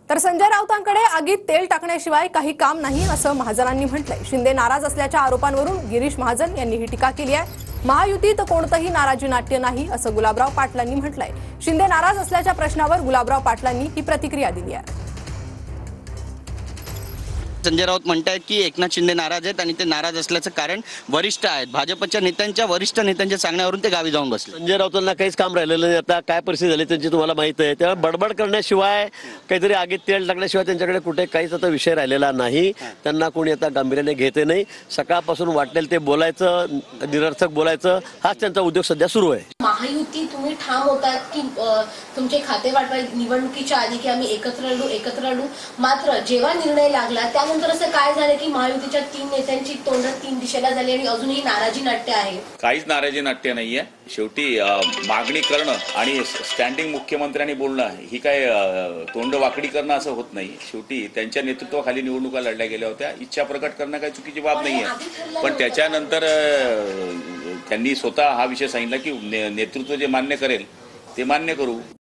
तर संजय राऊतांकडे आगीत तेल टाकण्याशिवाय काही काम नाही असं महाजनांनी म्हटलंय। शिंदे नाराज असल्याच्या आरोपांवरून गिरीश महाजन यांनी ही टीका केली आहे। महायुतीत कोणतंही नाराजी नाट्य नाही असं गुलाबराव पाटलांनी म्हटलंय। शिंदे नाराज असल्याच्या प्रश्नावर गुलाबराव पाटलांनी ही प्रतिक्रिया दिली आहे। संजय राऊत म्हणतात की एकनाथ शिंदे नाराज आहेत आणि ते नाराज असल्याचं कारण वरिष्ठ आहेत, भाजपच्या नेत्यांच्या वरिष्ठ नेत्यांच्या सांगण्यावरून ते गावी जाऊन बसले। संजय राऊतांना काहीच काम राहिलेलं नाही, आता काय परिस्थिती झाली त्यांची तुम्हाला माहिती आहे। तेव्हा बडबड करण्याशिवाय, काहीतरी आगीत तेल टाकण्याशिवाय त्यांच्याकडे कुठे काहीच आता विषय राहिलेला नाही। त्यांना कोणी आता गांभीर्याने घेते नाही। सकाळपासून वाटेल ते बोलायचं, निरर्थक बोलायचं, हाच त्यांचा उद्योग सध्या सुरू आहे। महायुती तुम्ही ठाम होतात की तुमचे खाते वाटवा निवडणुकीच्या आधी की आम्ही एकत्र लढू, मात्र जेव्हा निर्णय लागला त्यानंतर असं काय झालं की महायुतीच्या 3 नेत्यांची तोंड 3 दिशेला झाली आणि अजूनही नाराजी नाट्य आहे। काहीच नाराजी नाट्य नाहीये। शेवटी मागणी करणं आणि स्टँडिंग मुख्यमंत्र्यांनी बोलणं ही काय तोंड वाकडी करणं असं होत नाही। शेवटी त्यांच्या नेतृत्वाखाली निवडणुका लढल्या गेल्या होत्या। इच्छा प्रकट करणं काही चुकीची बाब नाहीये, पण त्याच्यानंतर त्यांनी स्वतः हा विषय सांगितला की नेतृत्व जे मान्य करेल ते मान्य करू।